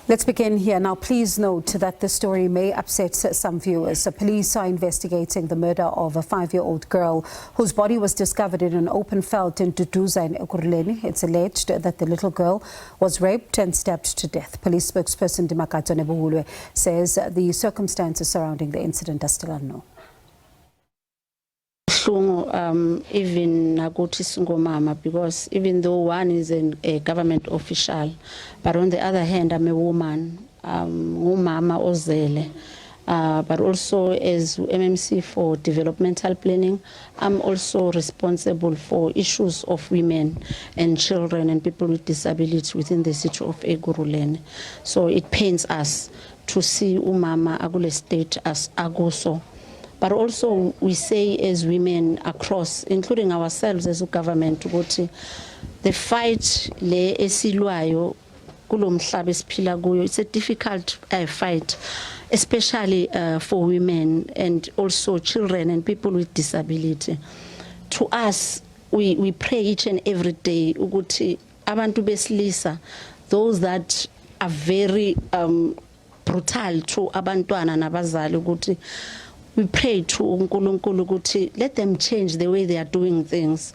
Let's begin here. Now, please note that this story may upset some viewers. Police are investigating the murder of a 5-year-old girl whose body was discovered in an open veld in Duduza in Ekurhuleni. It's alleged that the little girl was raped and stabbed to death. Police spokesperson Ekurhuleni says the circumstances surrounding the incident are still unknown. Even nakuthi singomama, because even though one is a government official, but on the other hand I'm a woman, ngumama ozele, but also as MMC for developmental planning, I'm also responsible for issues of women and children and people with disability within the city of Ekurhuleni. So it pains us to see umama akule state as aguso. But also we say as women across, including ourselves as a government, the fight le esilwayo kulo mhlaba esiphila kuyo, it's a difficult fight, especially for women and also children and people with disability. To us, we pray each and every day ukuthi abantu besilisa, those that are very brutal to abantwana nabazali, ukuthi we pray to uNkulunkulu ukuthi let them change the way they are doing things.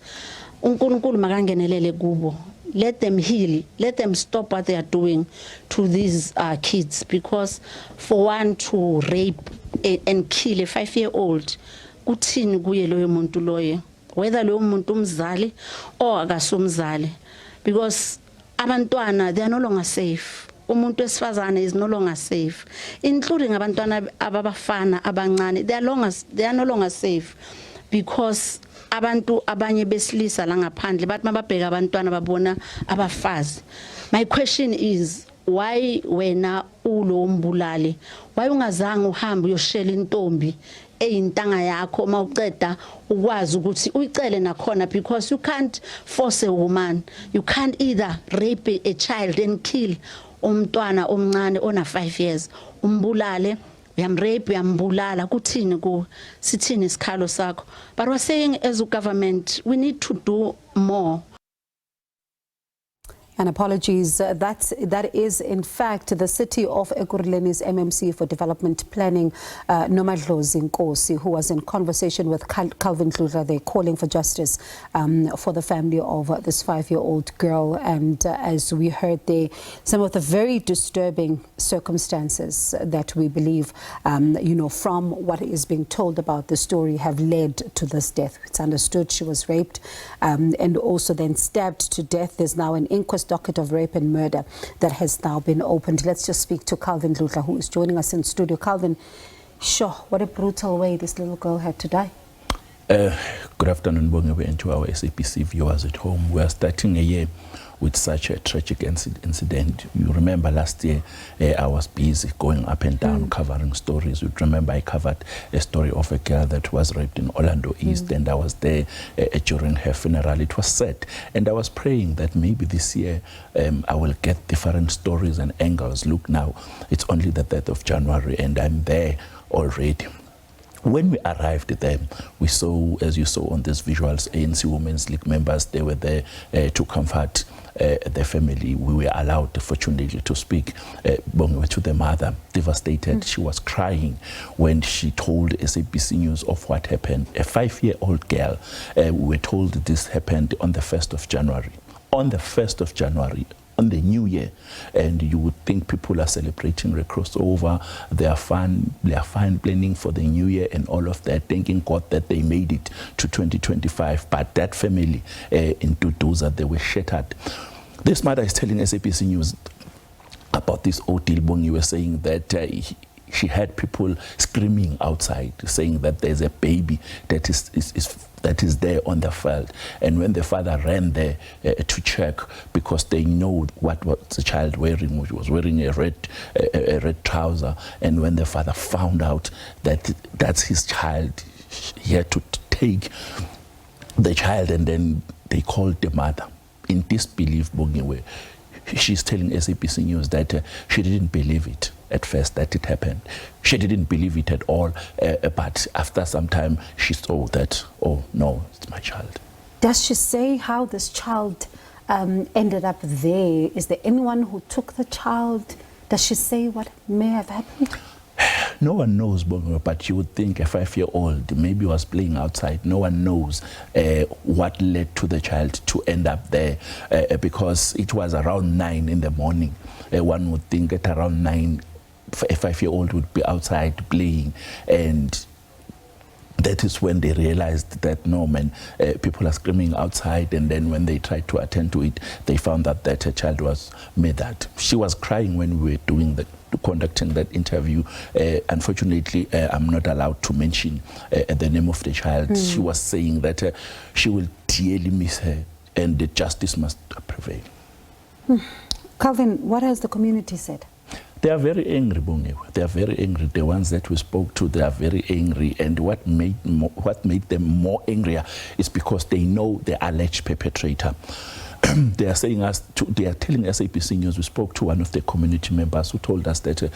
uNkulunkulu makangenelele kubo. Let them heal. Let them stop what they are doing to these kids, because for one to rape and kill a 5-year-old, kuthini kuye loyo muntu loyo, whether loyo muntu umzali or akasumzali, because abantwana, they are no longer safe. Umuntu wesifazane is no longer safe, including abantwana ababafana abancane. They are no longer safe, because abantu abanye besilisa la ngaphandle bathi mababheka abantwana babona abafazi. My question is, why wena ulo mbulali, why ungazange uhambe uyoshela intombi eyintanga yakho mawuceda ukwazi ukuthi uyicele nakhona, because you can't force a woman, you can't either rape a child and kill umntwana omncane ona 5 years, umbulale, uyamrape, uyambulala, kuthini ku, sithini isikhalo sakho. But we're saying as a government, we need to do more. And apologies, that is in fact the city of Ekurhuleni's MMC for development planning, Nomadlozi Nkosi, who was in conversation with Calvin Dludla. They're calling for justice for the family of this 5-year-old girl. And as we heard there, some of the very disturbing circumstances that we believe, from what is being told about the story have led to this death. It's understood she was raped and also then stabbed to death. There's now an inquest docket of rape and murder that has now been opened. Let's just speak to Calvin Dludla, who is joining us in studio. Calvin, sure, what a brutal way this little girl had to die. Good afternoon, Bongewe, and to our SABC viewers at home. We are starting a year with such a tragic incident. You remember last year I was busy going up and down covering stories. You remember I covered a story of a girl that was raped in Orlando East, and I was there during her funeral. It was sad, and I was praying that maybe this year I will get different stories and angles. Look now, it's only the 3rd of January and I'm there already. When we arrived there, we saw, as you saw on these visuals, ANC Women's League members. They were there to comfort the family. We were allowed, fortunately, to speak to the mother, devastated. She was crying when she told SABC News of what happened. A 5-year-old girl, we were told this happened on the 1st of January. On the 1st of January, on the new year, and you would think people are celebrating the crossover, they are fine planning for the new year and all of that, thanking God that they made it to 2025. But that family in Duduza, they were shattered. This mother is telling SABC News about this ordeal. Bongi was saying that she had people screaming outside, saying that there's a baby that is there on the field. And when the father ran there to check, because they know what was the child wearing, which was wearing a red trouser, and when the father found out that that's his child, he had to take the child, and then they called the mother in disbelief. Bongiwe, she's telling SABC News that she didn't believe it at first that it happened. She didn't believe it at all, but after some time she saw that, oh no, it's my child. Does she say how this child ended up there? Is there anyone who took the child? Does she say what may have happened? No one knows, but you would think a 5-year-old maybe was playing outside. No one knows what led to the child to end up there because it was around 9 in the morning. One would think at around 9, a 5-year-old would be outside playing, and that is when they realized that no, man, people are screaming outside, and then when they tried to attend to it, they found that a child was murdered. She was crying when we were conducting that interview. Unfortunately, I'm not allowed to mention the name of the child. She was saying that she will dearly miss her, and the justice must prevail. Calvin, what has the community said? They are very angry, Bongewe. They are very angry. The ones that we spoke to, they are very angry. And what made them more angrier is because they know the alleged perpetrator. They are telling SABC News, we spoke to one of the community members who told us that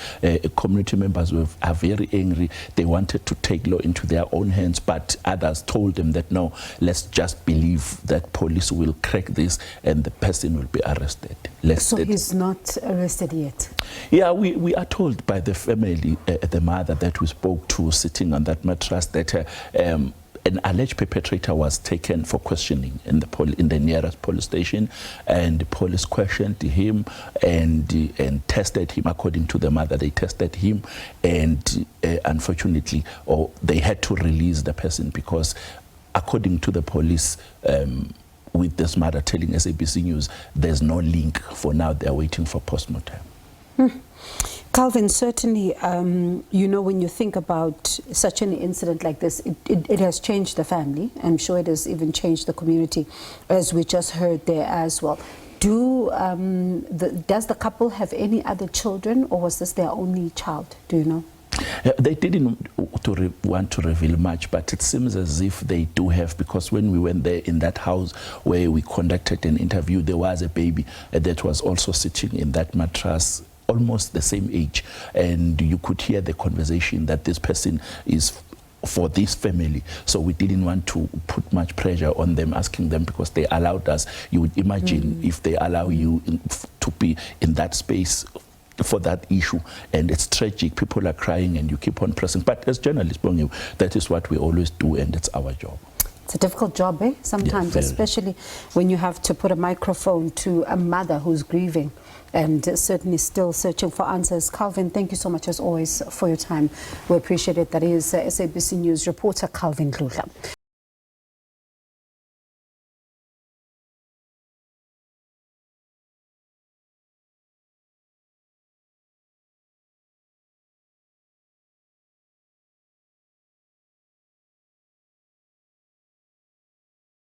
community members are very angry. They wanted to take law into their own hands, but others told them that no, let's just believe that police will crack this and the person will be arrested. So he's not arrested yet? Yeah, we are told by the family, the mother that we spoke to sitting on that mattress, that an alleged perpetrator was taken for questioning in the nearest police station, and the police questioned him and tested him. According to the mother, they tested him, and unfortunately, they had to release the person because, according to the police, with this mother telling SABC News, there's no link for now. They're waiting for postmortem. Calvin, certainly, you know, when you think about such an incident like this, it has changed the family. I'm sure it has even changed the community, as we just heard there as well. Does the couple have any other children, or was this their only child? Do you know? They didn't want to reveal much, but it seems as if they do have, because when we went there in that house where we conducted an interview, there was a baby that was also sitting in that mattress, almost the same age, and you could hear the conversation that this person is for this family. So we didn't want to put much pressure on them, asking them, because they allowed us. You would imagine if they allow you to be in that space for that issue, and it's tragic, people are crying and you keep on pressing. But as journalists, that is what we always do, and it's our job. It's a difficult job, sometimes, yeah, especially when you have to put a microphone to a mother who's grieving and certainly still searching for answers. Calvin, thank you so much as always for your time. We appreciate it. That is SABC News reporter Calvin Dludla.